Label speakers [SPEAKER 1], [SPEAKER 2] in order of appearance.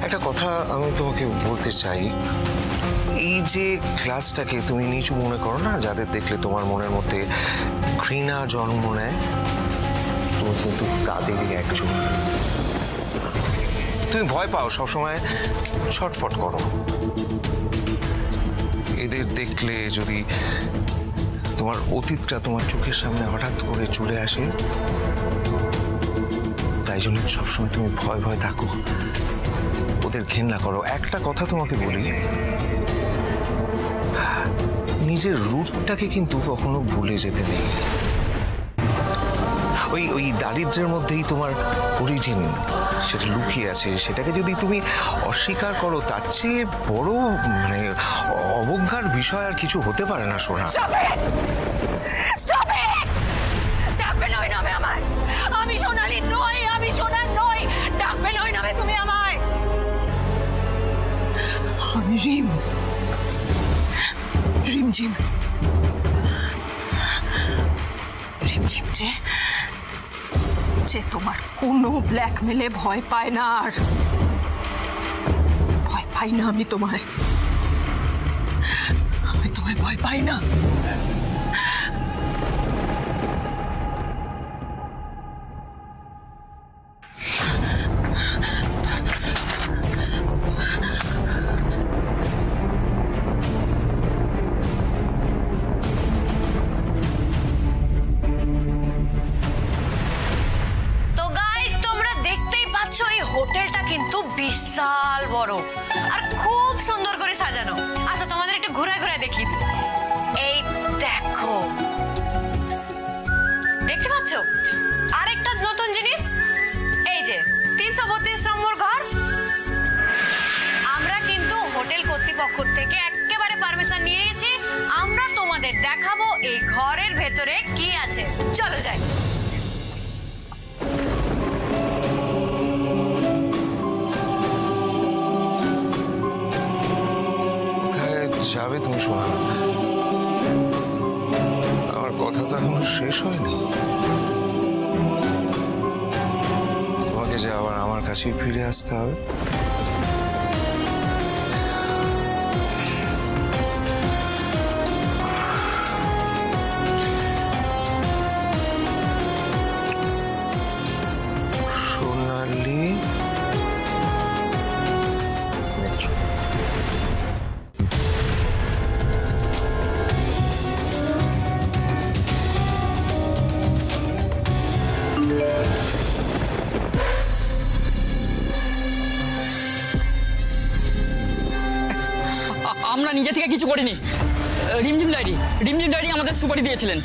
[SPEAKER 1] একটা কথা আমি তোমাকে বলতে চাই, এই যে ক্লাসটাকে তুমি নিচু মনে করো না, যাদের দেখলে তোমার মনের মধ্যে ঘৃণা জন্ম নেয়, তুমি কিন্তু তাদেরই একজন। তুমি ভয় পাও, সবসময় ছটফট করো। এদের দেখলে যদি তোমার অতীতটা তোমার চোখের সামনে হঠাৎ করে চলে আসে, তাই জন্য সবসময় তুমি ভয় ভয় থাকো, ওদের ঘেন্না করো। একটা কথা তোমাকে বলি, নিজের রুটটাকে কিন্তু কখনো ভুলে যেতে নেই। ওই দারিদ্র্যের মধ্যেই তোমার অরিজিন, সেটা লুকিয়ে আছে। সেটাকে যদি তুমি অস্বীকার করো, তার চেয়ে বড় মানে অবজ্ঞার বিষয় আর কিছু হতে পারে না। সোনা,
[SPEAKER 2] আমি সোনালি নই, আমি সোনার নই, ডাকবে নই নামে তুমি আমায়। আমি রিমঝিম যে তোমার কোনো ব্ল্যাকমেলে ভয় পায় না। আর ভয় পাই না আমি তোমায় ভয় পাই না।
[SPEAKER 3] হোটেলটা কিন্তু বিশাল বড় আর খুব সুন্দর করে সাজানো। আচ্ছা, তোমাদের একটু ঘুরায় ঘুরায় দেখি। এই দেখো, দেখতে পাচ্ছ আরেকটা নতুন জিনিস, এই যে 332 নম্বর ঘর। আমরা কিন্তু হোটেল কর্তৃপক্ষ থেকে একেবারে পারমিশন নিয়ে নিয়েছি, আমরা তোমাদের দেখাবো এই ঘরের ভেতরে কি আছে। চলো যাই।
[SPEAKER 1] যাবে তুমি? শোনা, আমার কথা তো এখনো শেষ হয়নি। তোমাকে যে আবার আমার কাছেই ফিরে আসতে হবে। সোনালি
[SPEAKER 4] আমরা নিজে থেকে কিছু করিনি। রিমঝিম ডায়েরি আমাদের সুপারি দিয়েছিলেন।